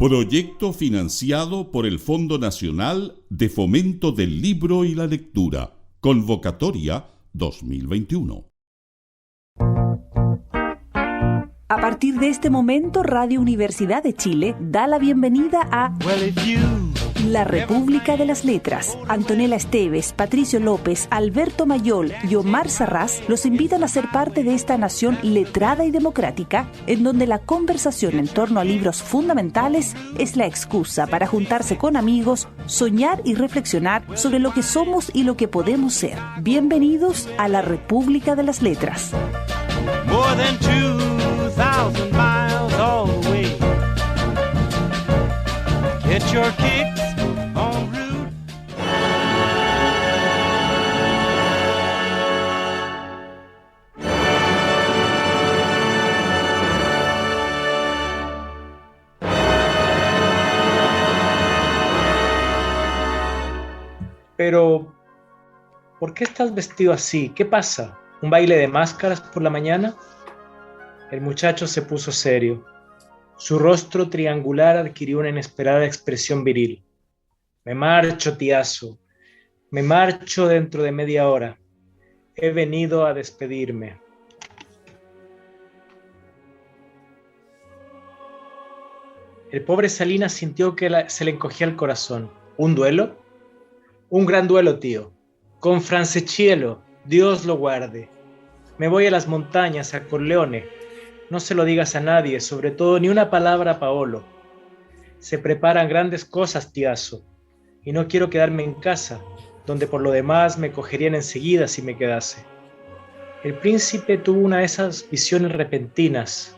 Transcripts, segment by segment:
Proyecto financiado por el Fondo Nacional de Fomento del Libro y la Lectura. Convocatoria 2021. A partir de este momento, Radio Universidad de Chile da la bienvenida a La República de las Letras. Antonella Esteves, Patricio López, Alberto Mayol y Omar Sarraz los invitan a ser parte de esta nación letrada y democrática, en donde la conversación en torno a libros fundamentales es la excusa para juntarse con amigos, soñar y reflexionar sobre lo que somos y lo que podemos ser. Bienvenidos a La República de las Letras. More than 2,000 miles all the way. Get your kicks on route. Pero, ¿por qué estás vestido así? ¿Qué pasa? ¿Un baile de máscaras por la mañana? El muchacho se puso serio. Su rostro triangular adquirió una inesperada expresión viril. Me marcho, tiazo. Me marcho dentro de media hora. He venido a despedirme. El pobre Salinas sintió que se le encogía el corazón. ¿Un duelo? Un gran duelo, tío. Con Franceschiello, Dios lo guarde. Me voy a las montañas, a Corleone. No se lo digas a nadie, sobre todo ni una palabra a Paolo. Se preparan grandes cosas, tiazo, y no quiero quedarme en casa, donde por lo demás me cogerían enseguida si me quedase. El príncipe tuvo una de esas visiones repentinas,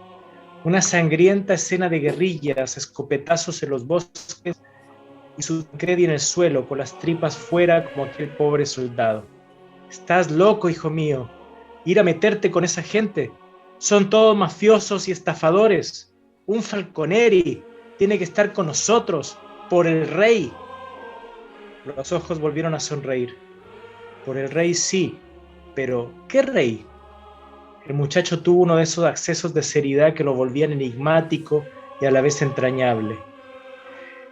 una sangrienta escena de guerrillas, escopetazos en los bosques y su Tancredi en el suelo, con las tripas fuera como aquel pobre soldado. Estás loco, hijo mío, ir a meterte con esa gente. Son todos mafiosos y estafadores. Un Falconeri tiene que estar con nosotros, por el rey. Los ojos volvieron a sonreír. Por el rey sí, pero ¿qué rey? El muchacho tuvo uno de esos accesos de seriedad que lo volvían enigmático y a la vez entrañable.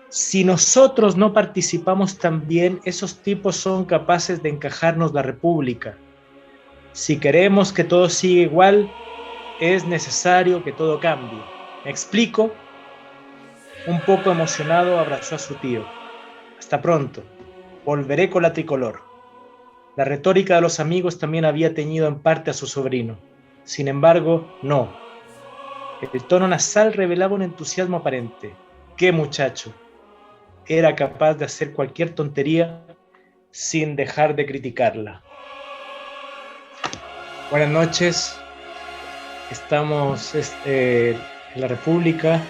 Si nosotros no participamos también, esos tipos son capaces de encajarnos la república. Si queremos que todo siga igual, es necesario que todo cambie. ¿Me explico? Un poco emocionado abrazó a su tío. Hasta pronto. Volveré con la tricolor. La retórica de los amigos también había teñido en parte a su sobrino. Sin embargo, no. El tono nasal revelaba un entusiasmo aparente. ¡Qué muchacho! Era capaz de hacer cualquier tontería sin dejar de criticarla. Buenas noches. Estamos en la República,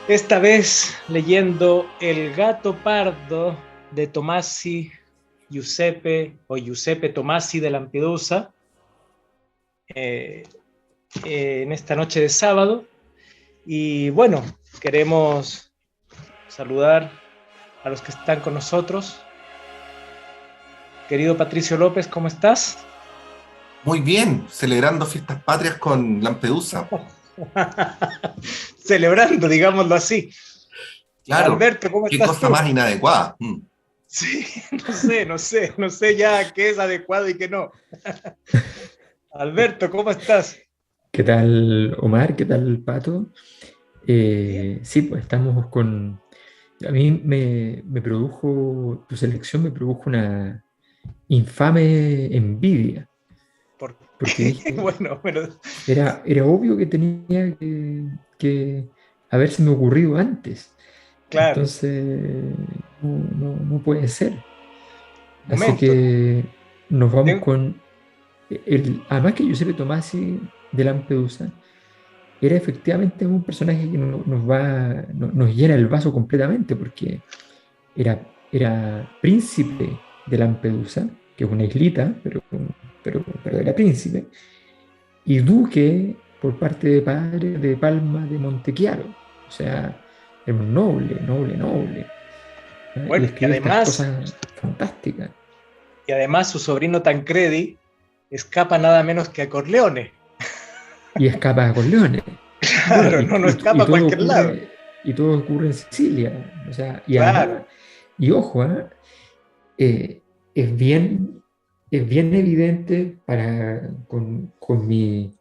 esta vez leyendo El gato pardo de Tomasi Giuseppe Tomasi de Lampedusa, en esta noche de sábado. Y bueno, queremos saludar a los que están con nosotros. Querido Patricio López, ¿cómo estás? Muy bien, celebrando fiestas patrias con Lampedusa. Celebrando, digámoslo así. Claro, Alberto, ¿cómo qué estás cosa tú? más inadecuada. Sí, no sé ya qué es adecuado y qué no. Alberto, ¿cómo estás? ¿Qué tal, Omar? ¿Qué tal, Pato? Sí, pues estamos con... A mí me produjo, tu selección me produjo una infame envidia. Porque dije, bueno, era obvio que tenía que haberse me ocurrido antes. claro. Entonces, no puede ser. Así Momento. que nos vamos con además que Giuseppe Tomasi de Lampedusa era efectivamente un personaje que nos llena el vaso completamente, porque era príncipe de Lampedusa, que es una islita, pero era príncipe, y duque por parte de padre de Palma de Montechiaro. O sea, era un noble. Bueno, y escribe estas cosas fantásticas. Y además su sobrino Tancredi escapa nada menos que a Corleone. Y escapa a Corleone. Claro, no escapa a cualquier lado. y todo ocurre en Sicilia. O sea, y Claro. además, y ojo, es bien evidente con mi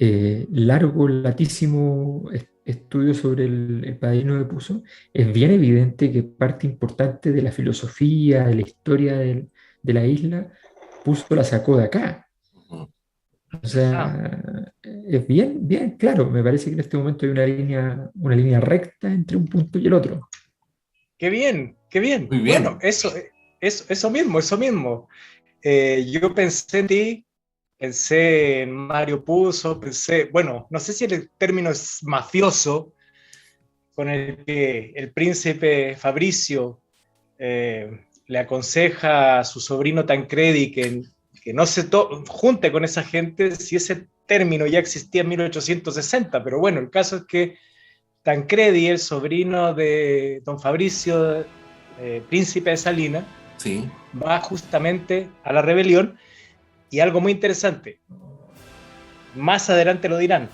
largo, latísimo estudio sobre el Padrino de Puzo, es bien evidente que parte importante de la filosofía, de la historia de la isla, Puzo la sacó de acá. O sea, es bien claro. Me parece que en este momento hay una línea recta entre un punto y el otro. Qué bien, qué bien. Muy bien. Bueno, eso mismo. Yo pensé en ti, pensé en Mario Puzo, bueno, no sé si el término es mafioso, con el que el príncipe Fabricio le aconseja a su sobrino Tancredi que no se junte con esa gente, si ese término ya existía en 1860, pero bueno, el caso es que Tancredi, el sobrino de don Fabricio, príncipe de Salinas, Sí. va justamente a la rebelión, y algo muy interesante, más adelante lo dirán,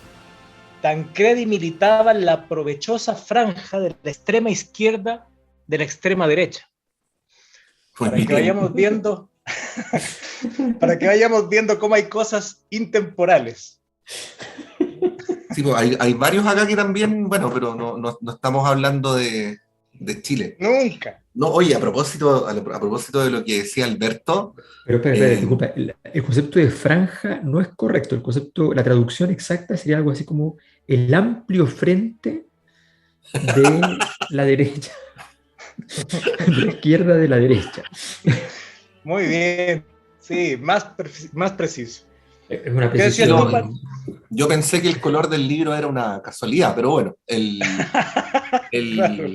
Tancredi militaba en la provechosa franja de la extrema izquierda de la extrema derecha. Muy Para que bien. vayamos viendo, para que vayamos viendo cómo hay cosas intemporales. Sí, pues, hay varios acá que también, bueno, pero no estamos hablando de Chile. Nunca. No, oye, a propósito de lo que decía Alberto, Pero espera, disculpa, el concepto de franja no es correcto. La traducción exacta sería algo así como el amplio frente de la derecha, de la izquierda de la derecha. Muy bien. Sí, más preciso. Es una ¿Qué decías precisión. tú, Pat? yo pensé que el color del libro era una casualidad, pero bueno, Claro.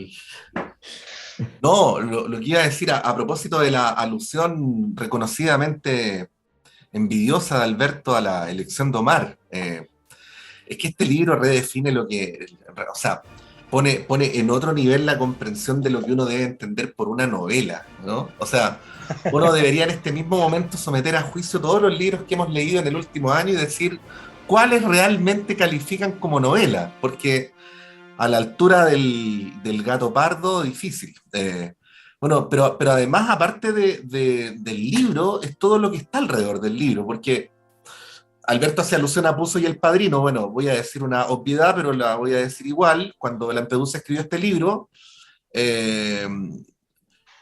no, lo que iba a decir a propósito de la alusión reconocidamente envidiosa de Alberto a la elección de Omar, es que este libro redefine lo que, o sea, pone en otro nivel la comprensión de lo que uno debe entender por una novela, ¿no? O sea, uno debería en este mismo momento someter a juicio todos los libros que hemos leído en el último año y decir cuáles realmente califican como novela, porque a la altura del gato pardo, difícil. Bueno, pero además, aparte del libro, es todo lo que está alrededor del libro, porque Alberto hace alusión a Puzo y el Padrino. Bueno, voy a decir una obviedad, pero la voy a decir igual. Cuando Lampedusa escribió este libro,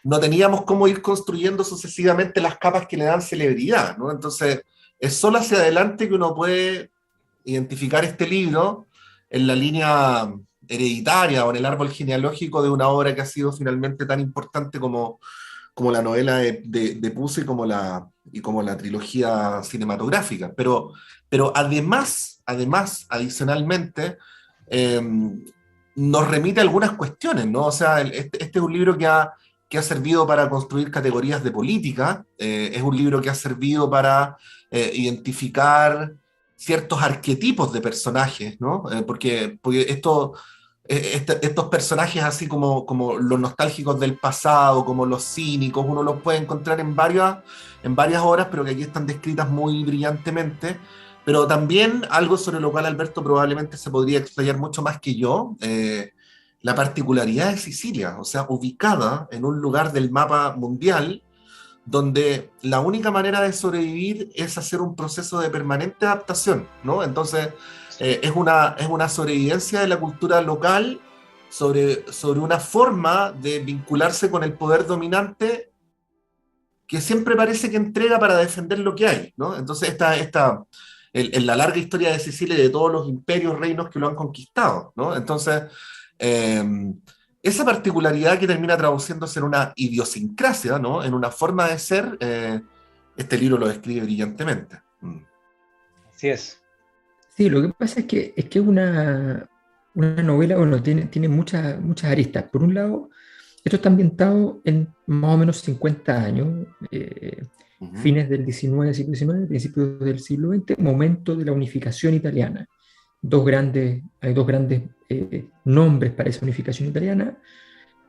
no teníamos cómo ir construyendo sucesivamente las capas que le dan celebridad, ¿no? Entonces, es solo hacia adelante que uno puede identificar este libro en la línea hereditaria o en el árbol genealógico de una obra que ha sido finalmente tan importante como la novela de Puzo y como la trilogía cinematográfica. Pero además, adicionalmente, nos remite a algunas cuestiones, ¿no? O sea, este es un libro que ha servido para construir categorías de política, es un libro que ha servido para identificar ciertos arquetipos de personajes, ¿no? Porque estos personajes así como los nostálgicos del pasado, como los cínicos, uno los puede encontrar en varias obras, pero que aquí están descritas muy brillantemente. Pero también algo sobre lo cual Alberto probablemente se podría explayar mucho más que yo, la particularidad de Sicilia, o sea, ubicada en un lugar del mapa mundial donde la única manera de sobrevivir es hacer un proceso de permanente adaptación, ¿no? Entonces, es una sobrevivencia de la cultura local sobre una forma de vincularse con el poder dominante que siempre parece que entrega para defender lo que hay, ¿no? Entonces, en la larga historia de Sicilia y de todos los imperios, reinos que lo han conquistado, ¿no? Entonces, esa particularidad que termina traduciéndose en una idiosincrasia, ¿no? En una forma de ser, este libro lo describe brillantemente. Así es. Sí, lo que pasa es que es una novela, bueno, tiene muchas aristas. Por un lado, esto está ambientado en más o menos 50 años, fines del siglo XIX, principios del siglo XX, momento de la unificación italiana. Hay dos grandes nombres para esa unificación italiana.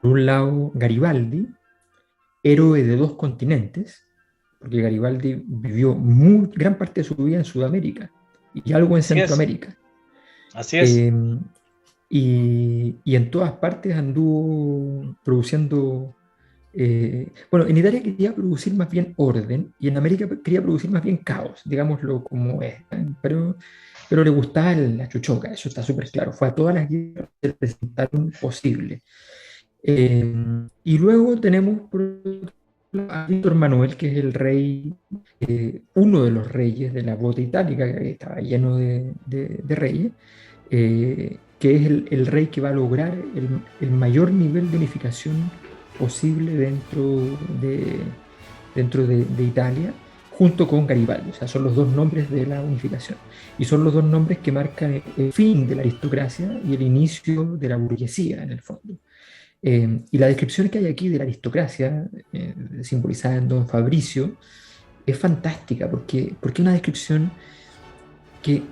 Por un lado, Garibaldi, héroe de dos continentes, porque Garibaldi vivió gran parte de su vida en Sudamérica y algo en Centroamérica. Así es. y en todas partes anduvo produciendo. Bueno, en Italia quería producir más bien orden y en América quería producir más bien caos, digámoslo como es. Pero le gustaba la chuchoca, eso está súper claro. Fue a todas las guerras que se presentaron posibles. Y luego tenemos por otro lado, a Víctor Manuel, que es el rey, uno de los reyes de la bota itálica, que estaba lleno de reyes, que es el rey que va a lograr el mayor nivel de unificación posible dentro de Italia, junto con Garibaldi. O sea, son los dos nombres de la unificación. Y son los dos nombres que marcan el fin de la aristocracia y el inicio de la burguesía, en el fondo. Y la descripción que hay aquí de la aristocracia, simbolizada en Don Fabricio, es fantástica, porque es una descripción que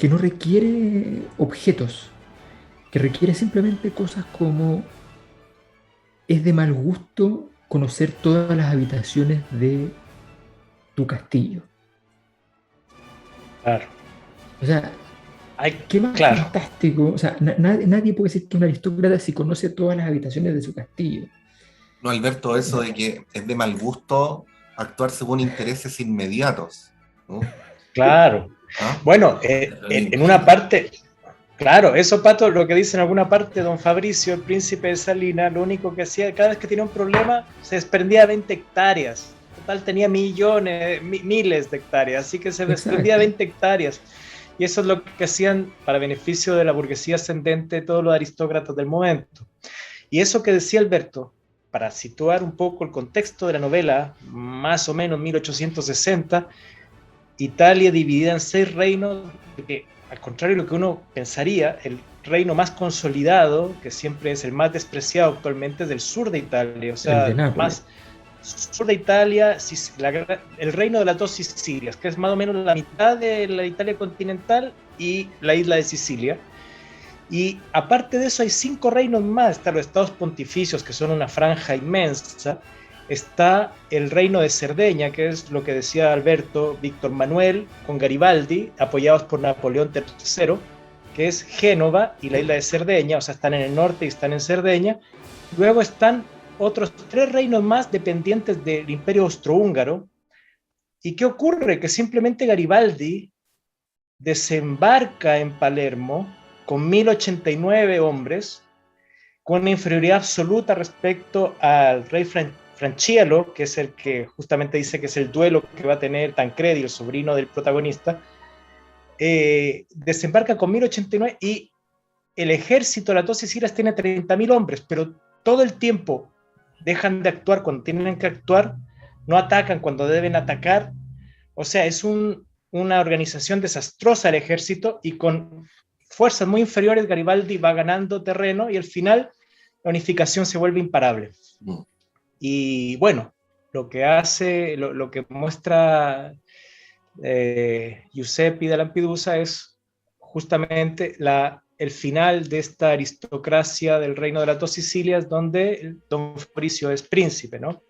no requiere objetos, que requiere simplemente cosas como: es de mal gusto conocer todas las habitaciones de tu castillo. Claro. O sea, qué más fantástico. O sea, nadie puede decir que es un aristócrata si conoce todas las habitaciones de su castillo. No, Alberto, eso de que es de mal gusto actuar según intereses inmediatos, ¿no? Claro. ¿Ah? Bueno, en una parte, claro, eso, Pato, lo que dice en alguna parte Don Fabricio, el príncipe de Salinas, lo único que hacía, cada vez que tenía un problema, se desprendía de 20 hectáreas. Total, tenía millones, miles de hectáreas, así que se desprendía de 20 hectáreas. Y eso es lo que hacían para beneficio de la burguesía ascendente, todos los aristócratas del momento. Y eso que decía Alberto, para situar un poco el contexto de la novela, más o menos 1860, Italia dividida en 6 reinos, porque al contrario de lo que uno pensaría, el reino más consolidado, que siempre es el más despreciado actualmente, es del sur de Italia, o sea, más sur de Italia, el reino de las 2 Sicilias, que es más o menos la mitad de la Italia continental y la isla de Sicilia. Y aparte de eso hay 5 reinos más. Están los estados pontificios, que son una franja inmensa. Está el reino de Cerdeña, que es lo que decía Alberto, Víctor Manuel con Garibaldi, apoyados por Napoleón III, que es Génova y la isla de Cerdeña, o sea, están en el norte y están en Cerdeña. Luego están otros 3 reinos más dependientes del Imperio Austrohúngaro. ¿Y qué ocurre? Que simplemente Garibaldi desembarca en Palermo con 1089 hombres, con una inferioridad absoluta respecto al rey Francielo, que es el que justamente dice que es el duelo que va a tener Tancredi, el sobrino del protagonista. Desembarca con 1089 y el ejército de las 2 Sicilias tiene 30.000 hombres, pero todo el tiempo dejan de actuar cuando tienen que actuar, no atacan cuando deben atacar. O sea, es una organización desastrosa el ejército, y con fuerzas muy inferiores Garibaldi va ganando terreno y al final la unificación se vuelve imparable. Y bueno, lo que hace, lo que muestra Giuseppe de Lampedusa es justamente el final de esta aristocracia del reino de las 2 Sicilias, donde Don Fabricio es príncipe, ¿no?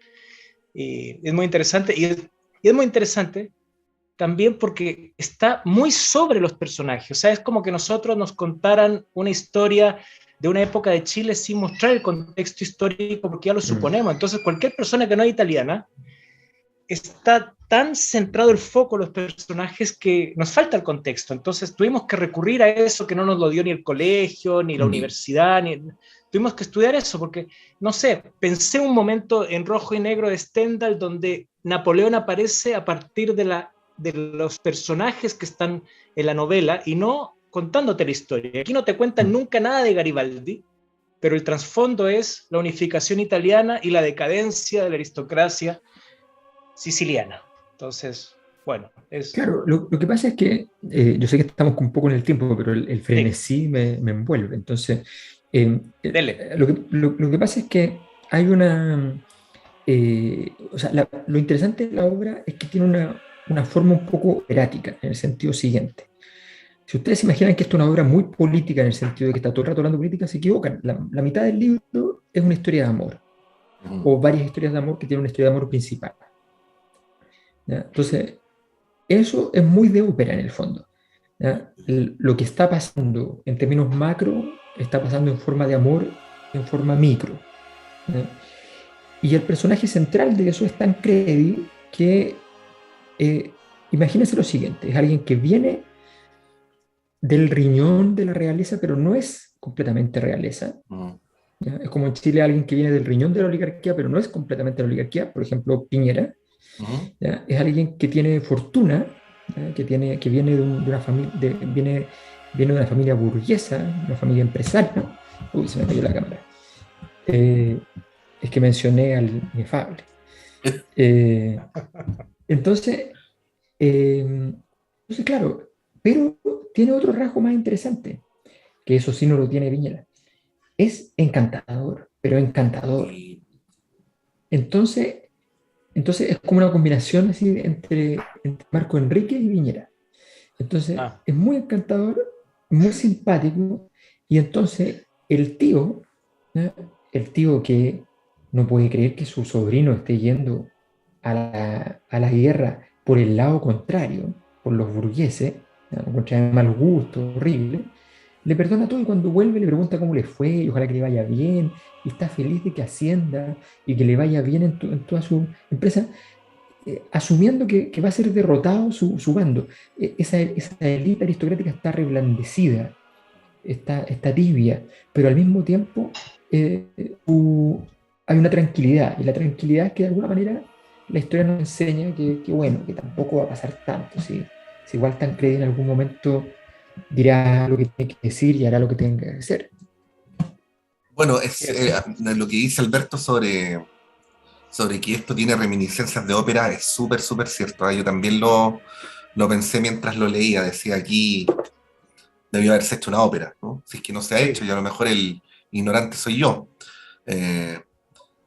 Y es muy interesante, y es muy interesante también porque está muy sobre los personajes. O sea, es como que nosotros nos contaran una historia de una época de Chile sin mostrar el contexto histórico, porque ya lo suponemos. Entonces, cualquier persona que no es italiana, está tan centrado el foco en los personajes que nos falta el contexto. Entonces tuvimos que recurrir a eso, que no nos lo dio ni el colegio, ni la universidad, tuvimos que estudiar eso, porque, no sé, pensé un momento en Rojo y Negro de Stendhal, donde Napoleón aparece a partir de los personajes que están en la novela y no contándote la historia. Aquí no te cuentan nunca nada de Garibaldi, pero el trasfondo es la unificación italiana y la decadencia de la aristocracia siciliana. Entonces, bueno, es... Claro, lo que pasa es que yo sé que estamos un poco en el tiempo, pero el frenesí me envuelve. Entonces, lo que pasa es que hay una... o sea, lo interesante de la obra es que tiene una forma un poco erática, en el sentido siguiente. Si ustedes se imaginan que esto es una obra muy política, en el sentido de que está todo el rato hablando de política, se equivocan. La mitad del libro es una historia de amor, o varias historias de amor que tienen una historia de amor principal. ¿Ya? Entonces, eso es muy de ópera en el fondo. ¿Ya? Lo que está pasando en términos macro está pasando en forma de amor, en forma micro. Y el personaje central de eso es Tancredi, que imagínense lo siguiente: es alguien que viene del riñón de la realeza, pero no es completamente realeza. ¿Ya? Es como en Chile alguien que viene del riñón de la oligarquía, pero no es completamente la oligarquía, por ejemplo, Piñera. ¿Ya? Es alguien que tiene fortuna, ¿ya? Que viene de una familia, viene de una familia burguesa, una familia empresaria. Uy, se me cayó la cámara. Es que mencioné al inefable. Entonces, claro, pero tiene otro rasgo más interesante, que eso sí no lo tiene Piñera. Es encantador, pero encantador. Entonces es como una combinación así entre Marco Enríquez y Piñera. Entonces es muy encantador, muy simpático, y entonces el tío, ¿no? El tío que no puede creer que su sobrino esté yendo a la guerra por el lado contrario, por los burgueses, ¿no? Contra de mal gusto, horrible, le perdona todo, y cuando vuelve le pregunta cómo le fue, y ojalá que le vaya bien, y está feliz de que ascienda y que le vaya bien en toda su empresa, asumiendo que va a ser derrotado su bando. Esa élite aristocrática está reblandecida, está tibia, pero al mismo tiempo hay una tranquilidad, y la tranquilidad es que de alguna manera la historia nos enseña que bueno, que tampoco va a pasar tanto, si igual Tancredi en algún momento dirá lo que tiene que decir y hará lo que tenga que hacer. Bueno, lo que dice Alberto sobre que esto tiene reminiscencias de ópera es súper, súper cierto. Yo también lo pensé mientras lo leía. Decía, aquí debió haberse hecho una ópera, ¿no? Si es que no se ha hecho, y a lo mejor el ignorante soy yo.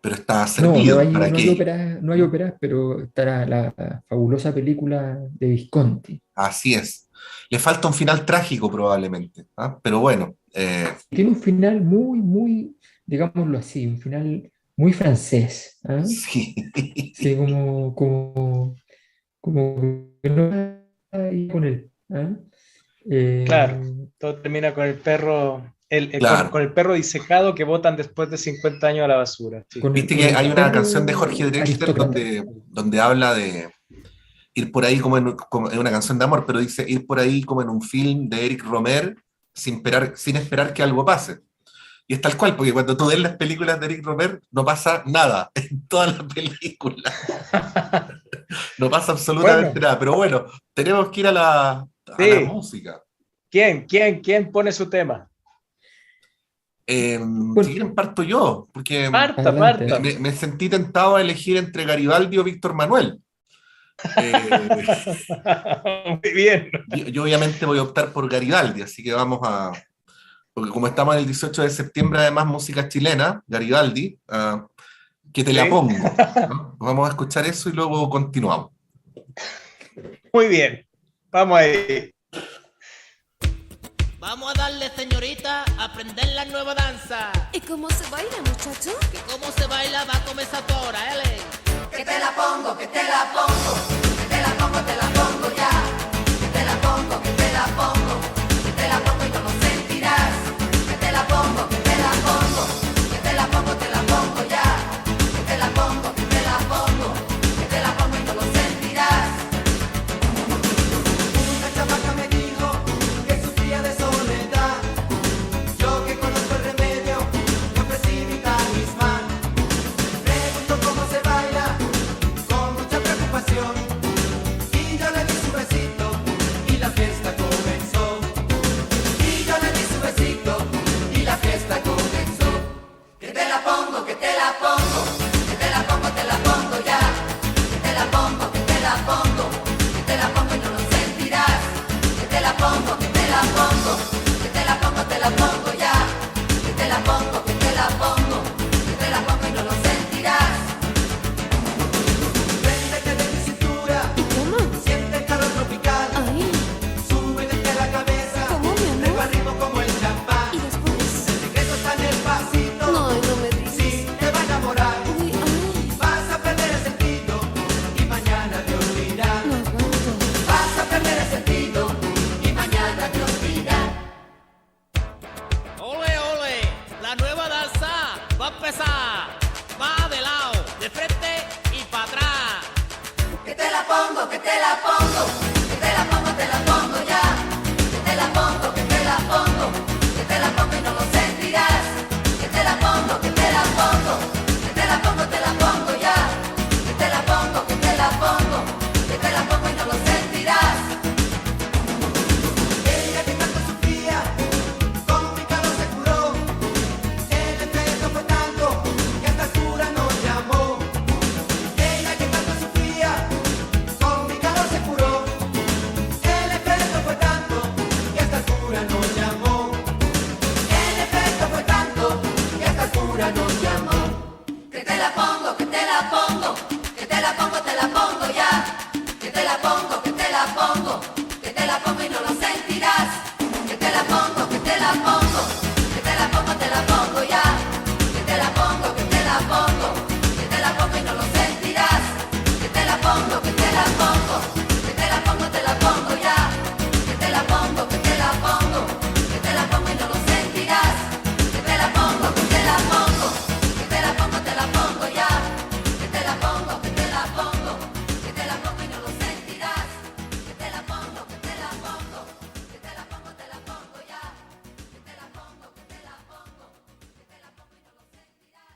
Pero está servido. No hay óperas, pero estará la fabulosa película de Visconti. Así es. Le falta un final trágico probablemente, ¿ah? Pero bueno. Tiene un final muy, muy, digámoslo así, un final muy francés. ¿Ah? Sí. Sí, como que no va ahí con él. ¿Ah? Claro, todo termina con el perro, Claro. con el perro disecado que botan después de 50 años a la basura. Sí. Viste que hay una canción de Jorge Drexler donde habla de ir por ahí como en una canción de amor, pero dice ir por ahí como en un film de Eric Romer sin esperar que algo pase. Y es tal cual, porque cuando tú ves las películas de Eric Romer no pasa nada en todas las películas. No pasa absolutamente nada. Pero bueno, tenemos que ir a la música. ¿Quién pone su tema? Si quieren parto yo, porque Parta. me sentí tentado a elegir entre Garibaldi o Víctor Manuel. Muy bien. Yo obviamente voy a optar por Garibaldi, así que porque como estamos en el 18 de septiembre, además música chilena, Garibaldi, que te la pongo, ¿no? Vamos a escuchar eso y luego continuamos. Muy bien, vamos ahí. Vamos a darle, señorita, a aprender la nueva danza. ¿Y cómo se baila, muchacho? Que cómo se baila va a comenzar tú ahora, ¿eh? Que te la pongo, que te la pongo, que te la pongo ya. Que te la pongo, que te la pongo, que te la pongo y no lo sentirás. Que te la pongo, que te la pongo, que te la pongo ya. Que te la pongo, que te la pongo, que te la pongo y no lo sentirás. Una chamaca me dijo que sufría de soledad. Yo que conozco el remedio, le ofrecí mi talismán. Pregunto cómo se baila, con mucha preocupación. Y yo le di su besito y la fiesta comenzó. te la pongo, que te la pongo, te la pongo ya. Que te la pongo, que te la pongo, que te la pongo y no lo sentirás. Que te la pongo, que te la pongo, que te la pongo, te la pongo ya. Que te la pongo, que te la pongo, que te la pongo y no lo sentirás. Ella que tanto sufría, con mi calor se curó. El efecto fue tanto que hasta el cura nos llamó. Ella que tanto sufría, con mi calor se curó. El efecto fue tanto que hasta el cura nos llamó. El efecto fue tanto que hasta el cura nos llamó. Que te la pongo, que te la pongo, que te la pongo, te la pongo ya. Que te la pongo, que te la pongo, que te la pongo y no lo sentirás. Que te la pongo, que te la pongo, que te la pongo, te la pongo ya. Que te la pongo, que te la pongo, que te la pongo y no lo sentirás. Que te la pongo, que te la pongo, que te la pongo, te la pongo ya. Que te la pongo, que te la pongo, que te la pongo y no lo sentirás. Que te la pongo, que te la pongo, que te la pongo, te la pongo ya. Que te la pongo, que te la pongo, que te la pongo y no lo sentirás. Que te la pongo, que te la pongo, que te la pongo, te la pongo ya. Que te la pongo, que te la pongo, que te la pongo y no lo sentirás.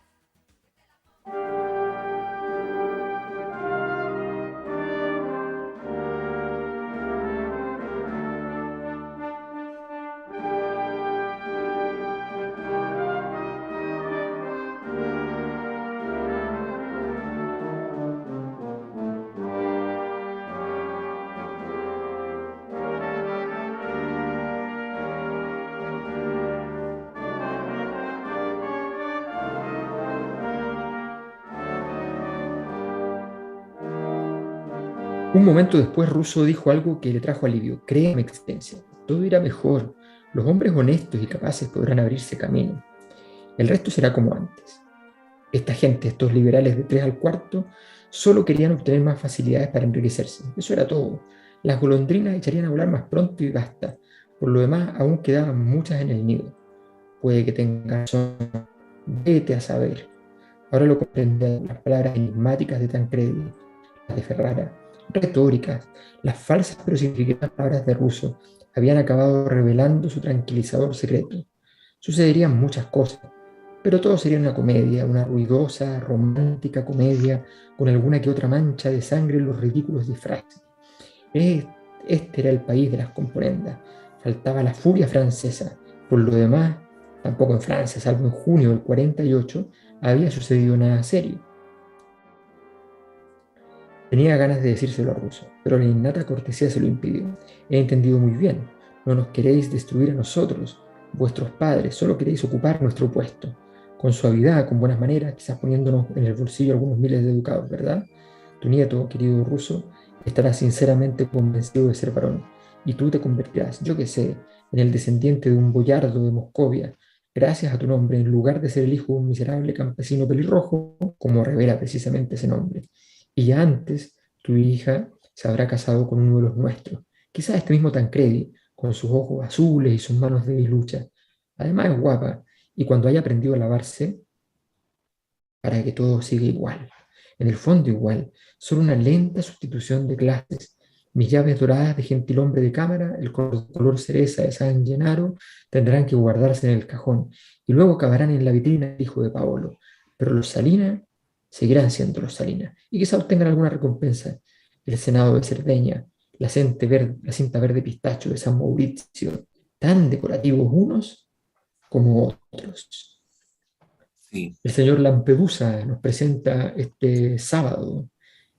Un momento después, Russo dijo algo que le trajo alivio. Créame, Excelencia, todo irá mejor. Los hombres honestos y capaces podrán abrirse camino. El resto será como antes. Esta gente, estos liberales de 3 al cuarto, solo querían obtener más facilidades para enriquecerse. Eso era todo. Las golondrinas echarían a volar más pronto y basta. Por lo demás, aún quedaban muchas en el nido. Puede que tengan razón. Vete a saber. Ahora lo comprendí, las palabras enigmáticas de Tancredi, las de Ferrara, retóricas, las falsas pero significativas palabras de Russo habían acabado revelando su tranquilizador secreto. Sucederían muchas cosas, pero todo sería una comedia, una ruidosa, romántica comedia, con alguna que otra mancha de sangre en los ridículos disfraces. Este era el país de las componendas. Faltaba la furia francesa. Por lo demás, tampoco en Francia, salvo en junio del 48, había sucedido nada serio. Tenía ganas de decírselo a Russo, pero la innata cortesía se lo impidió. He entendido muy bien. No nos queréis destruir a nosotros, vuestros padres, solo queréis ocupar nuestro puesto. Con suavidad, con buenas maneras, quizás poniéndonos en el bolsillo algunos miles de ducados, ¿verdad? Tu nieto, querido Russo, estará sinceramente convencido de ser varón, y tú te convertirás, yo qué sé, en el descendiente de un boyardo de Moscovia, gracias a tu nombre, en lugar de ser el hijo de un miserable campesino pelirrojo, como revela precisamente ese nombre. Y ya antes, tu hija se habrá casado con uno de los nuestros, quizás este mismo Tancredi, con sus ojos azules y sus manos debiluchas. Además es guapa, y cuando haya aprendido a lavarse, para que todo siga igual. En el fondo igual, solo una lenta sustitución de clases. Mis llaves doradas de gentilhombre de cámara, el color cereza de San Gennaro, tendrán que guardarse en el cajón, y luego acabarán en la vitrina del hijo de Paolo. Pero los Salinas seguirán siendo los Salinas, y quizá obtengan alguna recompensa. El Senado de Cerdeña, la cinta verde pistacho de San Maurizio, tan decorativos unos como otros. Sí. El señor Lampedusa nos presenta este sábado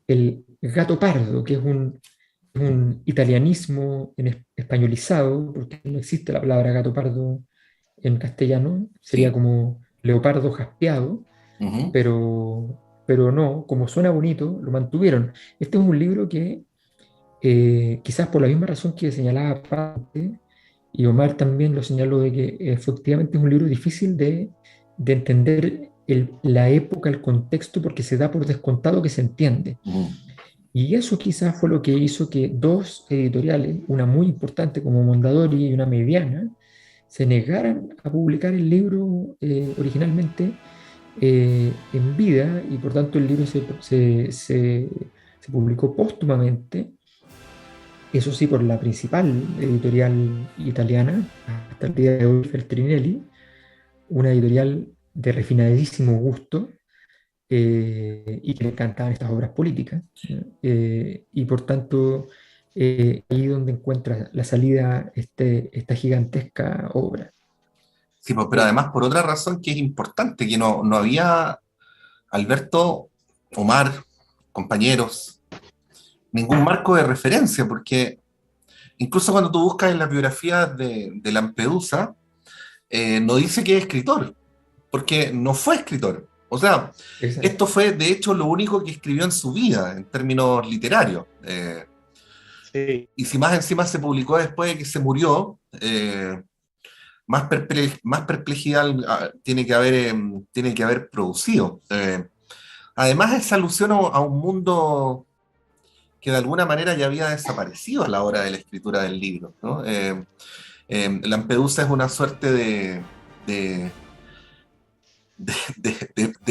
el gato pardo, que es un italianismo españolizado, porque no existe la palabra gato pardo en castellano, sería como leopardo jaspeado, pero no, como suena bonito, lo mantuvieron. Este es un libro que quizás por la misma razón que señalaba Pate, y Omar también lo señaló, de que efectivamente es un libro difícil de entender la época, el contexto, porque se da por descontado que se entiende. Y eso quizás fue lo que hizo que dos editoriales, una muy importante como Mondadori y una mediana, se negaran a publicar el libro originalmente en vida, y por tanto el libro se publicó póstumamente eso sí, por la principal editorial italiana, hasta el día de hoy, Feltrinelli, una editorial de refinadísimo gusto, y que le encantaban estas obras políticas, y por tanto ahí donde encuentra la salida esta gigantesca obra. Sí, pues, pero además por otra razón que es importante, que no había, Alberto, Omar, compañeros, ningún marco de referencia, porque incluso cuando tú buscas en las biografías de Lampedusa, no dice que es escritor, porque no fue escritor. O sea, Exacto. esto fue de hecho lo único que escribió en su vida en términos literarios. Sí. Y si más encima se publicó después de que se murió, más perplejidad tiene que haber producido. Además, esa alusión a un mundo que de alguna manera ya había desaparecido a la hora de la escritura del libro, ¿no? Lampedusa es una suerte de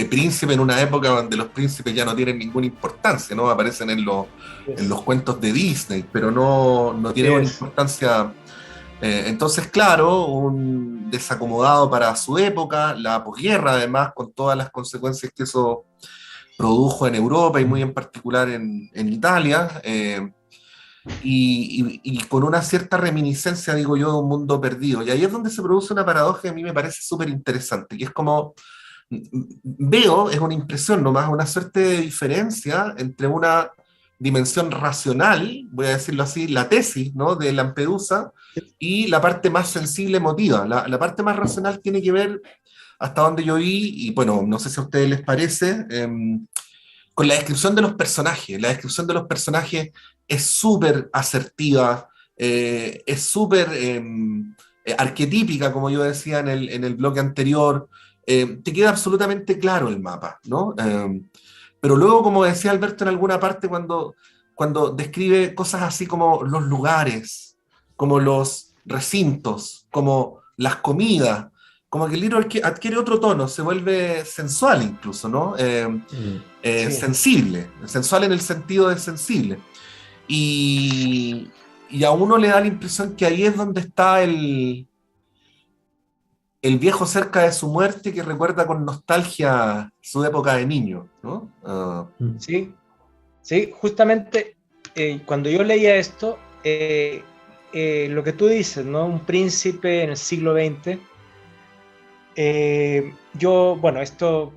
príncipe en una época donde los príncipes ya no tienen ninguna importancia, ¿no? Aparecen en los cuentos de Disney, pero no tienen una importancia. Entonces, claro, un desacomodado para su época, la posguerra además, con todas las consecuencias que eso produjo en Europa y muy en particular en Italia, y con una cierta reminiscencia, digo yo, de un mundo perdido. Y ahí es donde se produce una paradoja que a mí me parece súper interesante, que es como, veo, es una impresión nomás, una suerte de diferencia entre una dimensión racional, voy a decirlo así, la tesis, ¿no?, de Lampedusa, y la parte más sensible, emotiva. La parte más racional tiene que ver, hasta donde yo vi, y bueno, no sé si a ustedes les parece, con la descripción de los personajes. La descripción de los personajes es súper asertiva, es súper arquetípica, como yo decía en el bloque anterior. Te queda absolutamente claro el mapa, ¿no? Pero luego, como decía Alberto en alguna parte, cuando describe cosas así como los lugares, como los recintos, como las comidas, como que el libro adquiere otro tono, se vuelve sensual incluso, ¿no? Sí. Sensible, sensual en el sentido de sensible. Y a uno le da la impresión que ahí es donde está el viejo cerca de su muerte, que recuerda con nostalgia su época de niño, ¿no? Sí, justamente cuando yo leía esto, lo que tú dices, ¿no? Un príncipe en el siglo XX. Esto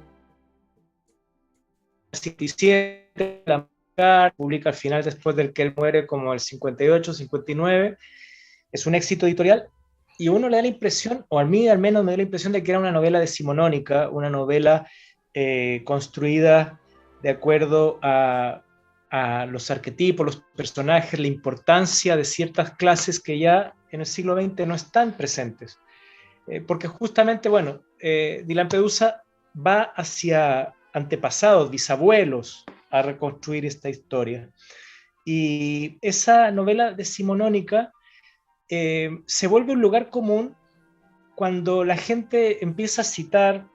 57, la publica al final, después del que él muere, como el 58, 59. Es un éxito editorial. Y uno le da la impresión, o a mí al menos me da la impresión, de que era una novela decimonónica, una novela construida de acuerdo a los arquetipos, los personajes, la importancia de ciertas clases que ya en el siglo XX no están presentes. Porque justamente, Di Lampedusa va hacia antepasados, bisabuelos, a reconstruir esta historia. Y esa novela decimonónica se vuelve un lugar común cuando la gente empieza a citar,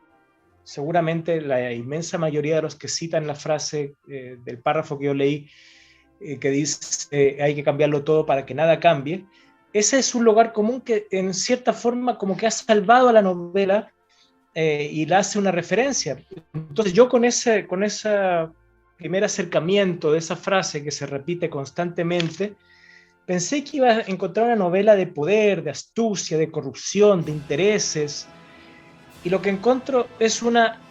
seguramente la inmensa mayoría de los que citan la frase del párrafo que yo leí, que dice hay que cambiarlo todo para que nada cambie. Ese es un lugar común que en cierta forma como que ha salvado a la novela y la hace una referencia. Entonces yo con ese primer acercamiento de esa frase que se repite constantemente, pensé que iba a encontrar una novela de poder, de astucia, de corrupción, de intereses, y lo que encuentro es una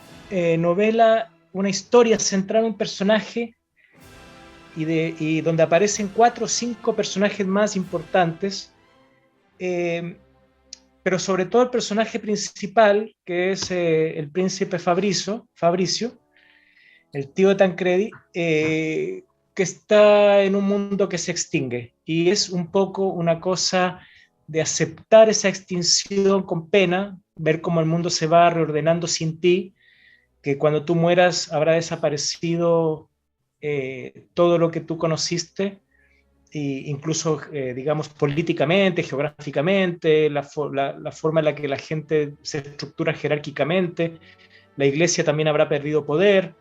novela, una historia centrada en un personaje y donde aparecen 4 o 5 personajes más importantes, pero sobre todo el personaje principal, que es el príncipe Fabricio, el tío de Tancredi, que está en un mundo que se extingue, y es un poco una cosa de aceptar esa extinción con pena, ver cómo el mundo se va reordenando sin ti, que cuando tú mueras habrá desaparecido todo lo que tú conociste, e incluso, digamos, políticamente, geográficamente, la forma en la que la gente se estructura jerárquicamente. La iglesia también habrá perdido poder.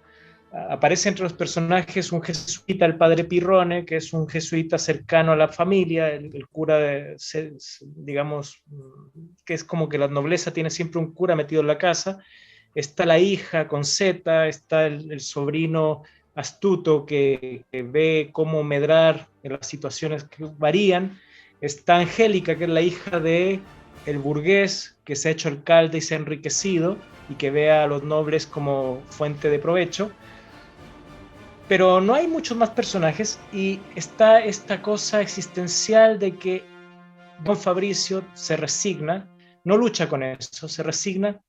aparece entre los personajes un jesuita, el padre Pirrone, que es un jesuita cercano a la familia, el cura, digamos, que es como que la nobleza tiene siempre un cura metido en la casa. Está la hija con Zeta, está el sobrino astuto que ve cómo medrar en las situaciones que varían. Está Angélica, que es la hija de el burgués que se ha hecho alcalde y se ha enriquecido y que ve a los nobles como fuente de provecho. Pero no hay muchos más personajes y está esta cosa existencial de que don Fabricio se resigna, no lucha con eso, se resigna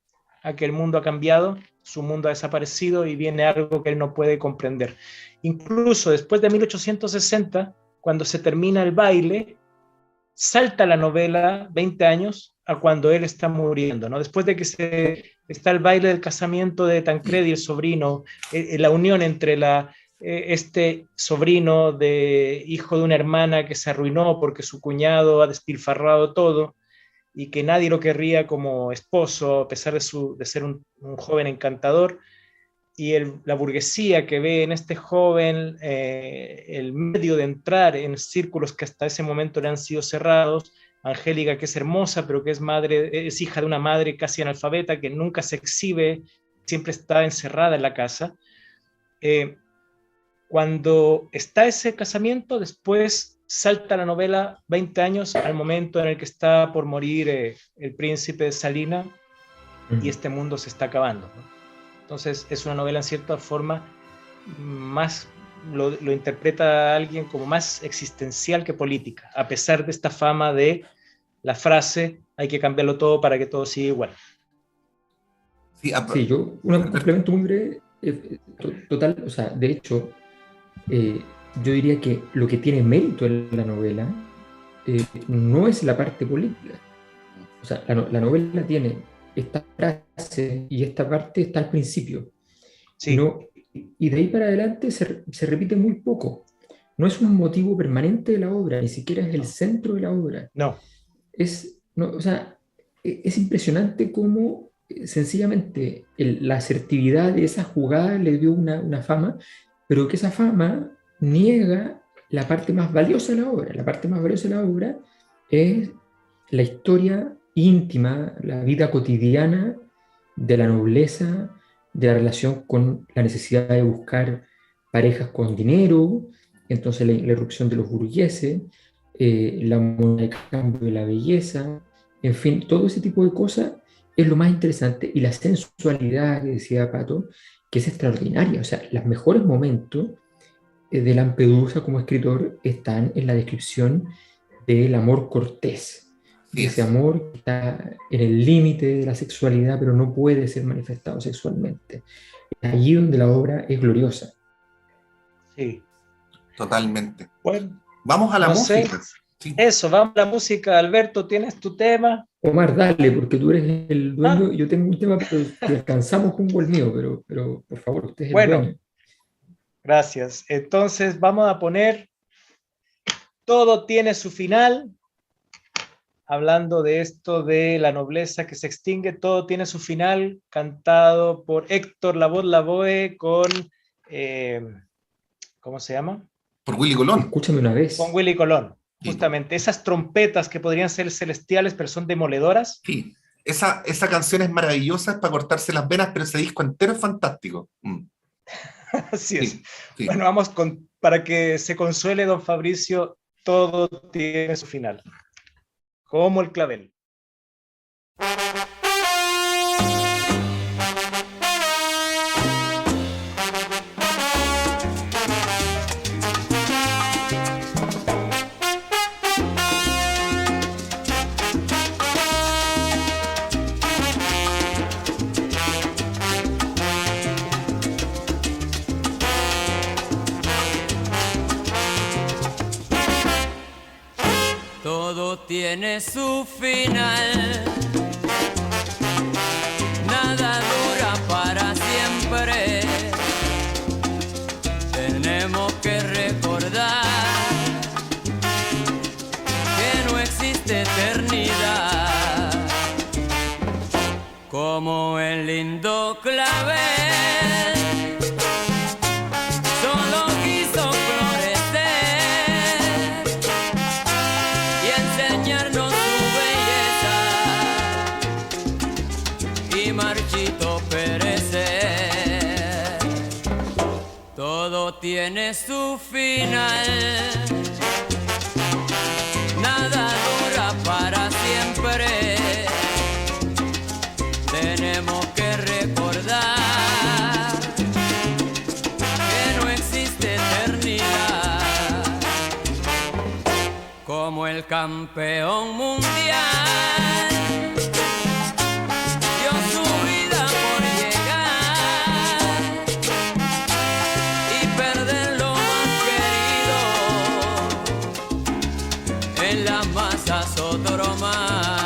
a que el mundo ha cambiado, su mundo ha desaparecido y viene algo que él no puede comprender. Incluso después de 1860, cuando se termina el baile, salta la novela 20 años a cuando él está muriendo, ¿no? Después de que está el baile del casamiento de Tancredi, el sobrino, la unión entre este sobrino hijo de una hermana que se arruinó porque su cuñado ha despilfarrado todo y que nadie lo querría como esposo a pesar de ser un joven encantador, y la burguesía que ve en este joven el medio de entrar en círculos que hasta ese momento le han sido cerrados. Angélica, que es hermosa, pero que es hija de una madre casi analfabeta, que nunca se exhibe, siempre está encerrada en la casa. Cuando está ese casamiento, después salta la novela 20 años al momento en el que está por morir el príncipe de Salina y este mundo se está acabando, ¿no? Entonces es una novela en cierta forma más, lo interpreta alguien como más existencial que política, a pesar de esta fama de la frase hay que cambiarlo todo para que todo siga igual. Sí, yo un complemento muy breve, total, o sea, de hecho, yo diría que lo que tiene mérito en la novela no es la parte política. O sea, la novela tiene esta frase y esta parte está al principio. Sí. Y de ahí para adelante se repite muy poco. No es un motivo permanente de la obra, ni siquiera es el centro de la obra. No. O sea, es impresionante cómo sencillamente la asertividad de esa jugada le dio una fama, pero que esa fama niega la parte más valiosa de la obra. La parte más valiosa de la obra es la historia íntima, la vida cotidiana de la nobleza, de la relación con la necesidad de buscar parejas con dinero, entonces la irrupción de los burgueses, la moneda de cambio de la belleza, en fin, todo ese tipo de cosas es lo más interesante, y la sensualidad que decía Pato, que es extraordinaria. O sea, los mejores momentos de Lampedusa como escritor están en la descripción del amor cortés. Ese amor que está en el límite de la sexualidad, pero no puede ser manifestado sexualmente. Es allí donde la obra es gloriosa. Sí. Totalmente. Bueno, vamos a la música. Sí. Eso, vamos a la música. Alberto, ¿tienes tu tema? Omar, dale, porque tú eres el dueño. Yo tengo un tema, pero si alcanzamos un el mío, pero por favor, usted es el dueño. Gracias. Entonces vamos a poner Todo tiene su final. Hablando de esto de la nobleza que se extingue, todo tiene su final, cantado por Héctor Lavoe con, ¿cómo se llama? Por Willy Colón. Escúchame una vez. Con Willy Colón, justamente. Esas trompetas que podrían ser celestiales, pero son demoledoras. Sí, esa canción es maravillosa, es para cortarse las venas, pero ese disco entero es fantástico. Así es. Sí. Bueno, vamos para que se consuele don Fabricio, todo tiene su final. Como el clavel. Todo tiene su final, nada dura para siempre. Tenemos que recordar que no existe eternidad, como el lindo clavel y marchito perecer. Todo tiene su final, nada dura para siempre. Tenemos que recordar que no existe eternidad. Como el campeón mundial dio su vida por llegar y perder lo más querido. En las masas otro más.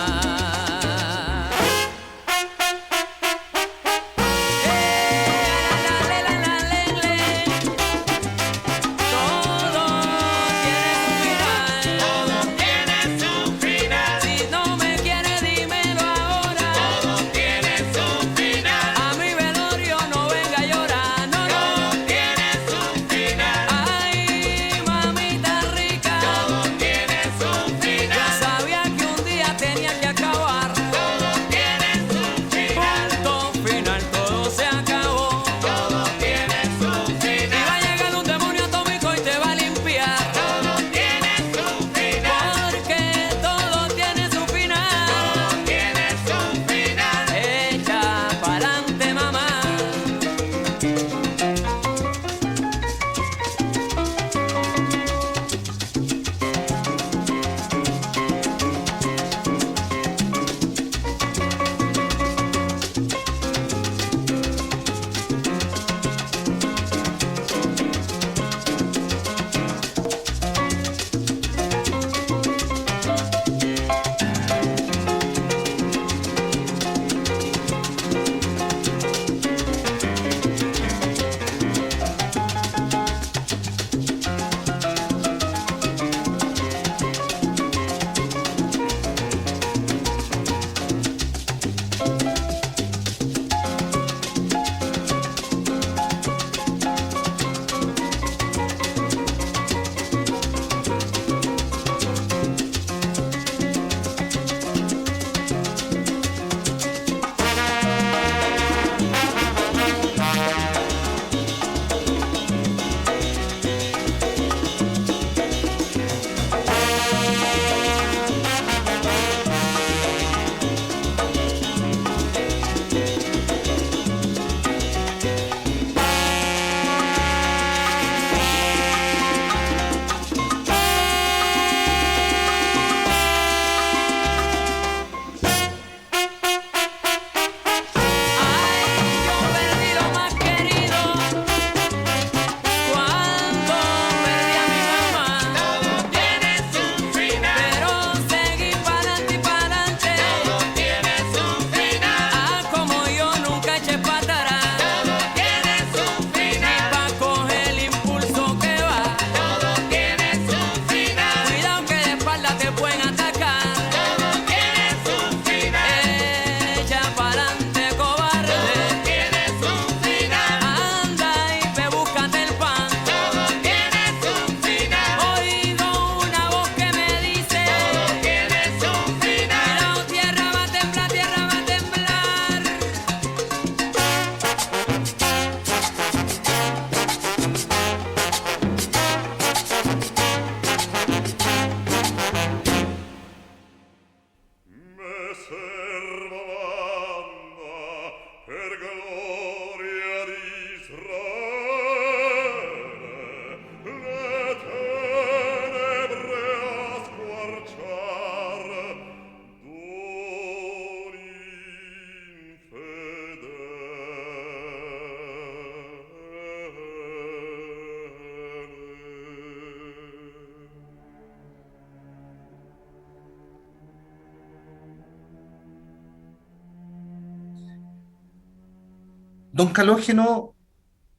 Don Calógeno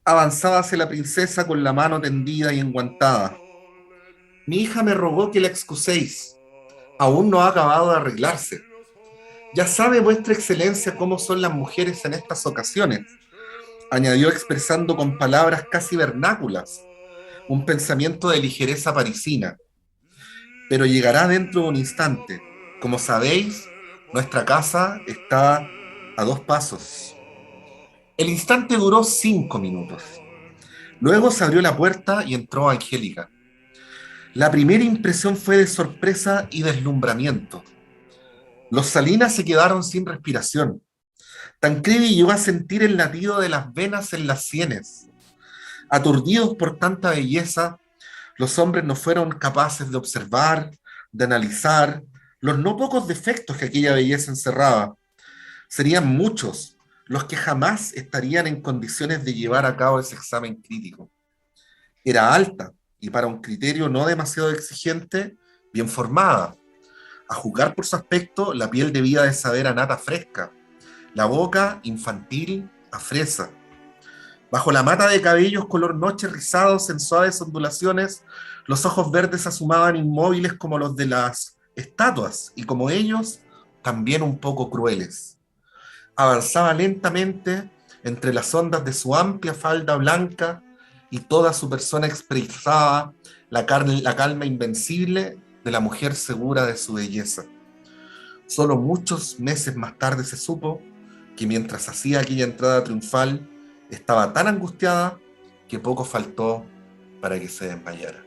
avanzaba hacia la princesa con la mano tendida y enguantada. Mi hija me rogó que la excuséis. Aún no ha acabado de arreglarse. Ya sabe vuestra excelencia cómo son las mujeres en estas ocasiones, añadió expresando con palabras casi vernáculas un pensamiento de ligereza parisina. Pero llegará dentro de un instante. Como sabéis, nuestra casa está a 2 pasos. El instante duró 5 minutos. Luego se abrió la puerta y entró Angélica. La primera impresión fue de sorpresa y deslumbramiento. Los Salinas se quedaron sin respiración. Tancredi llegó a sentir el latido de las venas en las sienes. Aturdidos por tanta belleza, los hombres no fueron capaces de observar, de analizar los no pocos defectos que aquella belleza encerraba. Serían muchos los que jamás estarían en condiciones de llevar a cabo ese examen crítico. Era alta y, para un criterio no demasiado exigente, bien formada. A juzgar por su aspecto, la piel debía de saber a nata fresca, la boca infantil a fresa. Bajo la mata de cabellos color noche rizados en suaves ondulaciones, los ojos verdes asomaban inmóviles como los de las estatuas, y como ellos, también un poco crueles. Avanzaba lentamente entre las ondas de su amplia falda blanca, y toda su persona expresaba la calma invencible de la mujer segura de su belleza. Solo muchos meses más tarde se supo que mientras hacía aquella entrada triunfal, estaba tan angustiada que poco faltó para que se desmayara.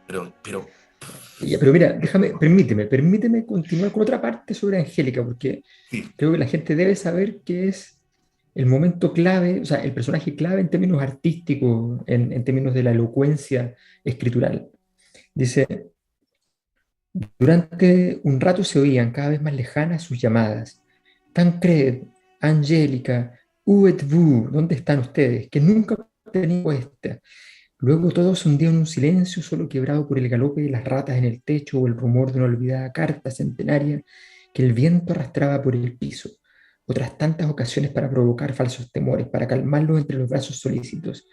Pero mira, permíteme continuar con otra parte sobre Angélica, porque sí, creo que la gente debe saber que es el momento clave, o sea, el personaje clave en términos artísticos, en términos de la elocuencia escritural. Dice: durante un rato se oían cada vez más lejanas sus llamadas. Tancred, Angélica, où êtes-vous? ¿Dónde están ustedes? Que nunca tenía esta. Luego todo se hundía en un silencio solo quebrado por el galope de las ratas en el techo o el rumor de una olvidada carta centenaria que el viento arrastraba por el piso. Otras tantas ocasiones para provocar falsos temores, para calmarlos entre los brazos solícitos.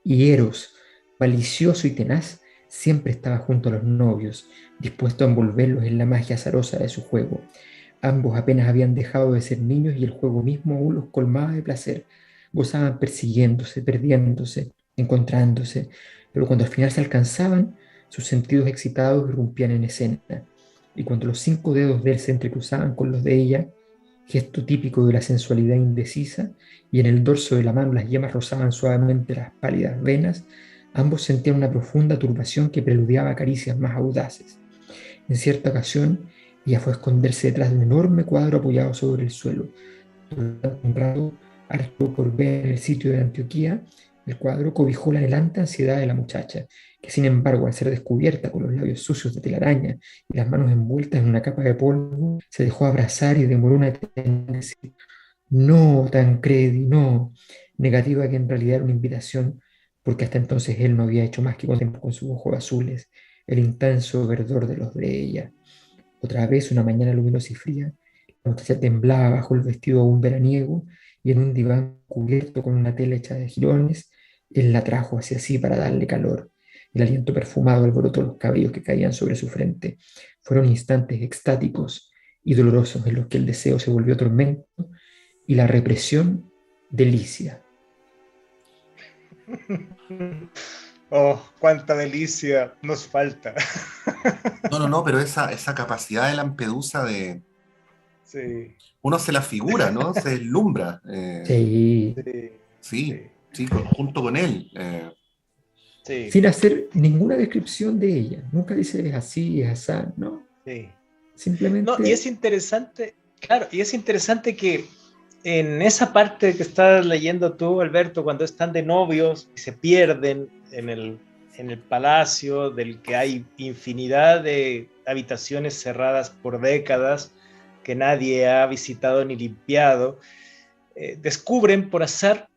Y Eros, malicioso y tenaz, siempre estaba junto a los novios, dispuesto a envolverlos en la magia azarosa de su juego. Ambos apenas habían dejado de ser niños y el juego mismo aún los colmaba de placer. Gozaban persiguiéndose, perdiéndose, encontrándose, pero cuando al final se alcanzaban, sus sentidos excitados irrumpían en escena. Y cuando los 5 dedos de él se entrecruzaban con los de ella, gesto típico de la sensualidad indecisa, y en el dorso de la mano las yemas rozaban suavemente las pálidas venas, ambos sentían una profunda turbación que preludiaba caricias más audaces. En cierta ocasión, ella fue a esconderse detrás de un enorme cuadro apoyado sobre el suelo. Durante un rato, harto por ver en el sitio de Antioquía, el cuadro cobijó la anhelante ansiedad de la muchacha, que sin embargo, al ser descubierta con los labios sucios de telaraña y las manos envueltas en una capa de polvo, se dejó abrazar y demoró una eternidad. No, Tancredi, no. Negativa que en realidad era una invitación, porque hasta entonces él no había hecho más que contemplar con sus ojos azules el intenso verdor de los de ella. Otra vez, una mañana luminosa y fría, la muchacha temblaba bajo el vestido aún veraniego y en un diván cubierto con una tela hecha de jirones, él la trajo hacia sí para darle calor. El aliento perfumado alborotó los cabellos que caían sobre su frente. Fueron instantes extáticos y dolorosos en los que el deseo se volvió tormento y la represión delicia. Oh, cuánta delicia nos falta. No, pero esa capacidad de Lampedusa de... Sí. Uno se la figura, ¿no? Se deslumbra. Sí, junto con él. Sí. Sin hacer ninguna descripción de ella. Nunca dice es así, es así, ¿no? Sí. Simplemente... No, y es interesante, claro, y es interesante que en esa parte que estás leyendo tú, Alberto, cuando están de novios y se pierden en el palacio, del que hay infinidad de habitaciones cerradas por décadas, que nadie ha visitado ni limpiado, descubren por azar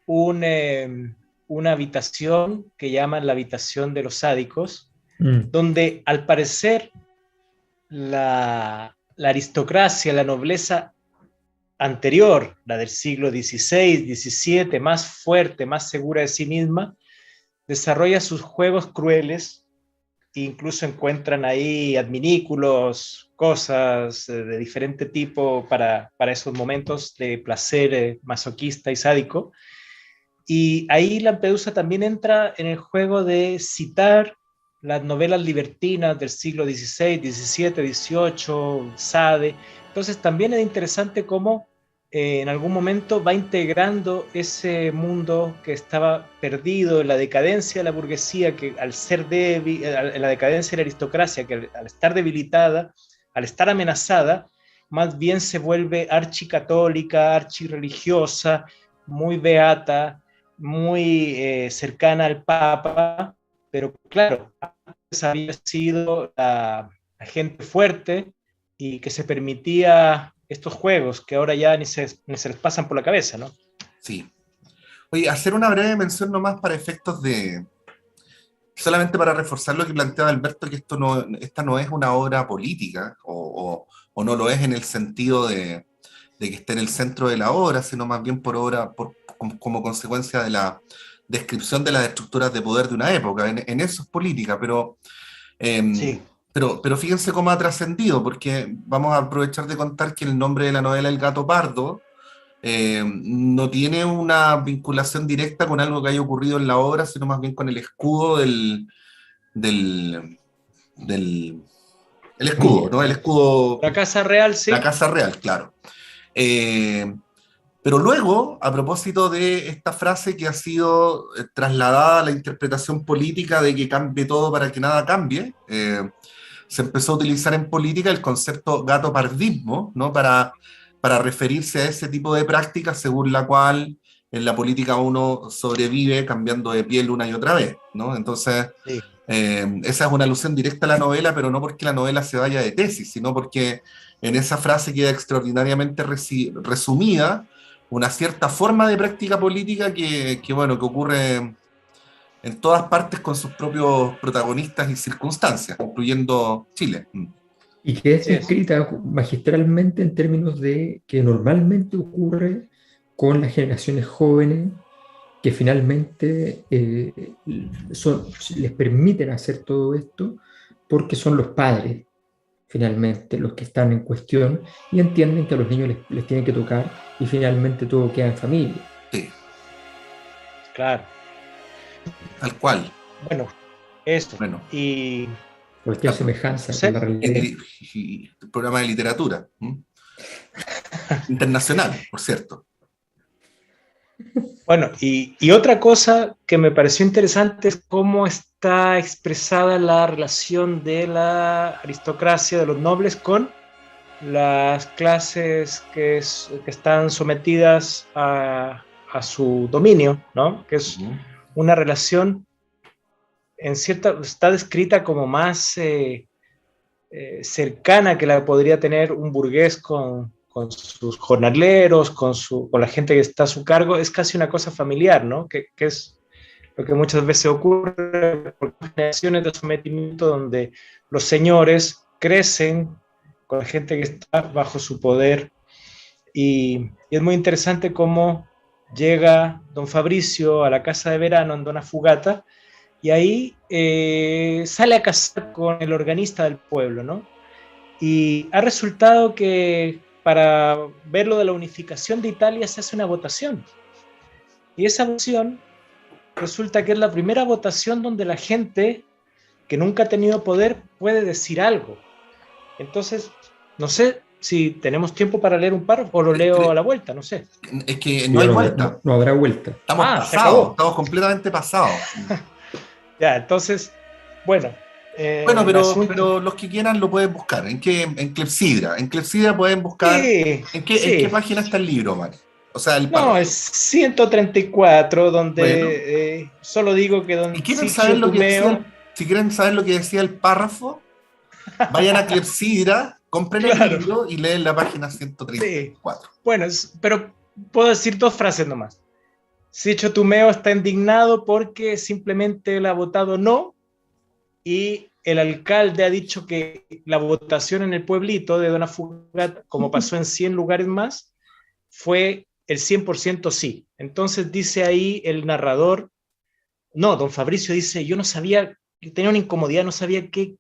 una habitación que llaman la habitación de los sádicos, donde al parecer la aristocracia, la nobleza anterior, la del siglo XVI, XVII, más fuerte, más segura de sí misma, desarrolla sus juegos crueles e incluso encuentran ahí adminículos, cosas de diferente tipo para esos momentos de placer masoquista y sádico. Y ahí Lampedusa también entra en el juego de citar las novelas libertinas del siglo XVI, XVII, XVIII, Sade. Entonces también es interesante cómo en algún momento va integrando ese mundo que estaba perdido en la decadencia de la burguesía, que al ser débil, en la decadencia de la aristocracia, que al estar debilitada, al estar amenazada, más bien se vuelve archicatólica, archirreligiosa, muy beata, muy cercana al Papa, pero claro, antes había sido la gente fuerte y que se permitía estos juegos que ahora ya ni se les pasan por la cabeza, ¿no? Sí. Oye, hacer una breve mención nomás para efectos de... Solamente para reforzar lo que planteaba Alberto, que esta no es una obra política, o no lo es en el sentido de que esté en el centro de la obra, sino más bien como consecuencia de la descripción de las estructuras de poder de una época. En eso es política, pero... sí. Pero fíjense cómo ha trascendido, porque vamos a aprovechar de contar que el nombre de la novela El gato pardo no tiene una vinculación directa con algo que haya ocurrido en la obra, sino más bien con el escudo el escudo, ¿no? El escudo... La Casa Real, sí. La Casa Real, claro. Pero luego, a propósito de esta frase que ha sido trasladada a la interpretación política de que cambie todo para que nada cambie, se empezó a utilizar en política el concepto gatopardismo, ¿no? Para referirse a ese tipo de prácticas según la cual en la política uno sobrevive cambiando de piel una y otra vez, ¿no? Entonces, sí. Esa es una alusión directa a la novela, pero no porque la novela se vaya de tesis, sino porque en esa frase queda extraordinariamente resumida una cierta forma de práctica política que ocurre en todas partes con sus propios protagonistas y circunstancias, incluyendo Chile. Y que es escrita magistralmente en términos de que normalmente ocurre con las generaciones jóvenes que finalmente les permiten hacer todo esto porque son los padres, finalmente, los que están en cuestión y entienden que a los niños les tienen que tocar y finalmente todo queda en familia. Sí. Claro. Tal cual. Bueno, esto. Bueno. Y cualquier semejanza con la realidad. El programa de literatura. Internacional, por cierto. Bueno, y otra cosa que me pareció interesante es cómo está expresada la relación de la aristocracia, de los nobles, con las clases que están sometidas a su dominio, ¿no? Que es una relación está descrita como más cercana que la podría tener un burgués con sus jornaleros, con la gente que está a su cargo. Es casi una cosa familiar, ¿no? Que es lo que muchas veces ocurre por generaciones de sometimiento donde los señores crecen con la gente que está bajo su poder. Y es muy interesante cómo llega don Fabricio a la casa de verano en Dona Fugata, y ahí sale a cazar con el organista del pueblo, ¿no? Y ha resultado que para ver lo de la unificación de Italia se hace una votación. Y esa votación resulta que es la primera votación donde la gente que nunca ha tenido poder puede decir algo. Entonces, no sé si tenemos tiempo para leer un párrafo o lo leo a la vuelta, no sé. Es que no hay vuelta. No habrá vuelta. Estamos pasados, estamos completamente pasados. Ya, entonces, bueno. Pero los que quieran lo pueden buscar. En Clepsidra. En Clepsidra pueden buscar. Sí, ¿En qué página está el libro, Mari? O sea, el párrafo. No, es 134, donde solo digo que donde. ¿Y quieren saber lo que decía? Si quieren saber lo que decía el párrafo, vayan a Clepsidra, compren el libro y leen la página 134. Sí. Bueno, pero puedo decir dos frases nomás. Ciccio Tumeo está indignado porque simplemente él ha votado no, y el alcalde ha dicho que la votación en el pueblito de Dona Fugata, como pasó en 100 lugares más, fue el 100% sí. Entonces dice ahí el narrador, no, don Fabricio dice, yo no sabía, yo tenía una incomodidad, no sabía qué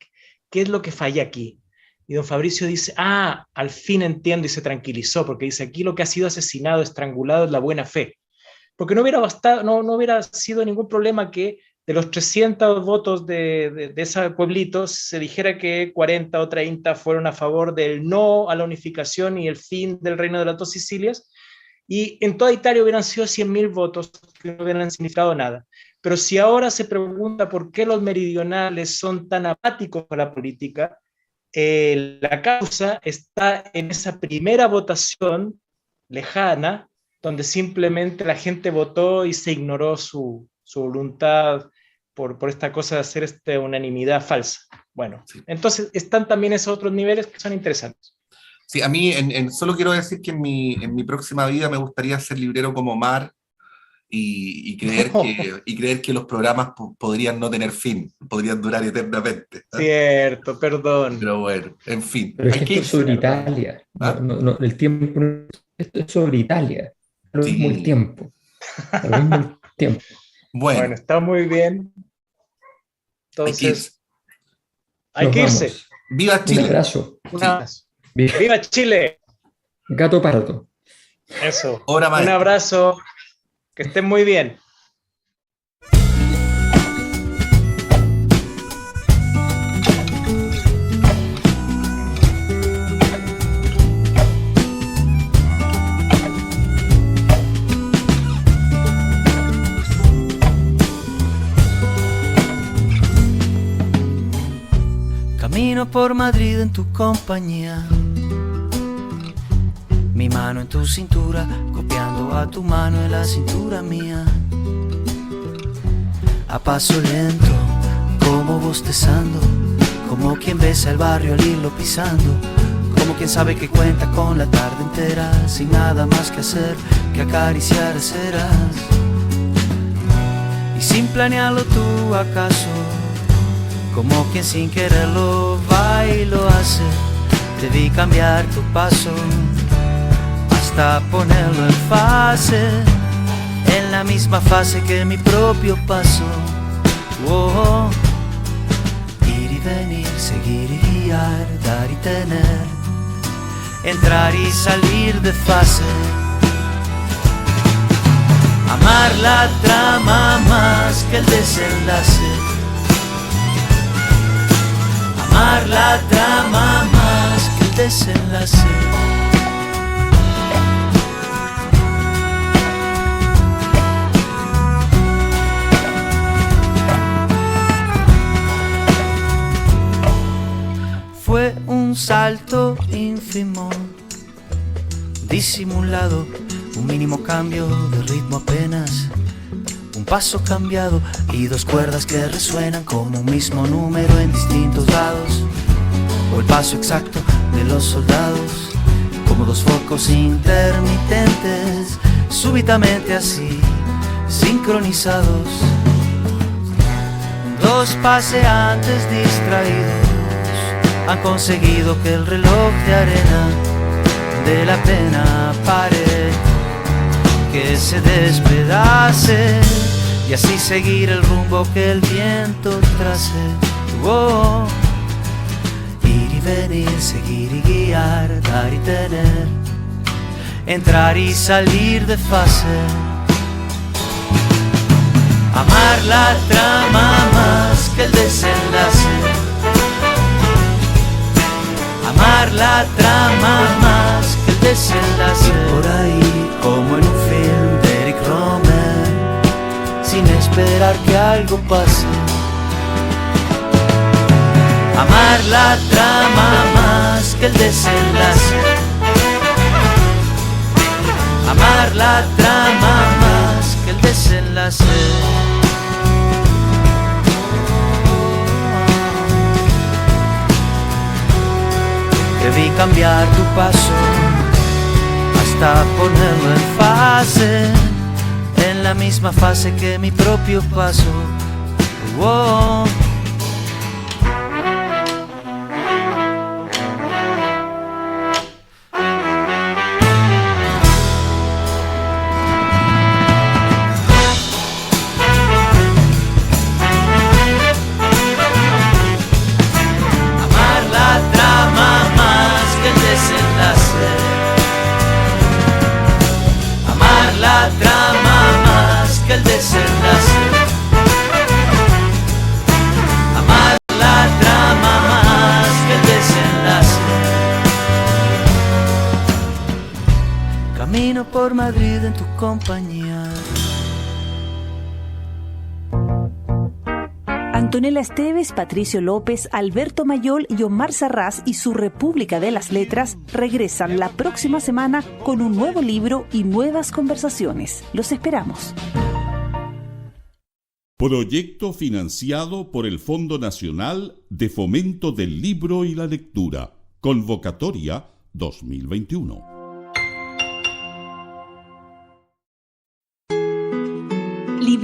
es lo que falla aquí. Y don Fabricio dice, al fin entiendo, y se tranquilizó, porque dice, aquí lo que ha sido asesinado, estrangulado es la buena fe. Porque no hubiera bastado, no hubiera sido ningún problema que de los 300 votos de ese pueblito, se dijera que 40 o 30 fueron a favor del no a la unificación y el fin del reino de las dos Sicilias, y en toda Italia hubieran sido 100.000 votos que no hubieran significado nada. Pero si ahora se pregunta por qué los meridionales son tan apáticos con la política, la causa está en esa primera votación lejana, donde simplemente la gente votó y se ignoró su voluntad por esta cosa de hacer esta unanimidad falsa. Bueno, sí. Entonces están también esos otros niveles que son interesantes. Sí, a mí solo quiero decir que en mi próxima vida me gustaría ser librero como Omar y creer que los programas podrían no tener fin, podrían durar eternamente. Cierto, perdón. Pero bueno, en fin. Pero es que esto es sobre Italia. No, el tiempo, esto es sobre Italia. Lo mismo el tiempo. Lo mismo el tiempo. Bueno, está muy bien. Entonces, hay que irse. ¡Viva Chile! Un abrazo. Un abrazo. ¡Viva Chile! Gato pardo. Eso. Un abrazo. Que estén muy bien. Camino por Madrid en tu compañía, mi mano en tu cintura, copiando a tu mano en la cintura mía. A paso lento, como bostezando, como quien besa el barrio al irlo pisando, como quien sabe que cuenta con la tarde entera, sin nada más que hacer que acariciar aceras. Y sin planearlo tú acaso, como quien sin quererlo va y lo hace, debí cambiar tu paso hasta ponerlo en fase, en la misma fase que mi propio paso. Oh, ir y venir, seguir y guiar, dar y tener, entrar y salir de fase. Amar la trama más que el desenlace. Amar la trama más que el desenlace. Fue un salto ínfimo, disimulado, un mínimo cambio de ritmo apenas, un paso cambiado y dos cuerdas que resuenan como un mismo número en distintos lados, o el paso exacto de los soldados, como dos focos intermitentes, súbitamente así, sincronizados, dos paseantes distraídos han conseguido que el reloj de arena de la pena pare, que se despedace y así seguir el rumbo que el viento trace. Oh, ir y venir, seguir y guiar, dar y tener, entrar y salir de fase. Amar la trama más que el desenlace. Amar la trama más que el desenlace. Y por ahí, como en un film de Eric Romer, sin esperar que algo pase. Amar la trama más que el desenlace. Amar la trama más que el desenlace. Debí cambiar tu paso hasta ponerlo en fase, en la misma fase que mi propio paso. Oh. camino por Madrid en tu compañía. Antonella Esteves, Patricio López, Alberto Mayol y Omar Sarraz y su República de las Letras regresan la próxima semana con un nuevo libro y nuevas conversaciones. Los esperamos. Proyecto financiado por el Fondo Nacional de Fomento del Libro y la Lectura. Convocatoria 2021.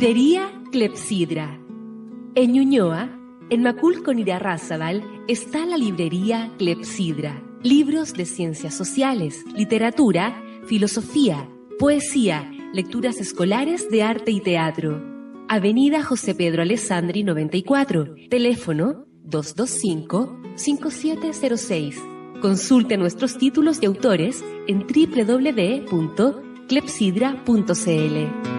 Librería Clepsidra. En Ñuñoa, en Macul con Irarrázaval, está la librería Clepsidra. Libros de ciencias sociales, literatura, filosofía, poesía, lecturas escolares de arte y teatro. Avenida José Pedro Alessandri 94, teléfono 225-5706. Consulte nuestros títulos y autores en www.clepsidra.cl.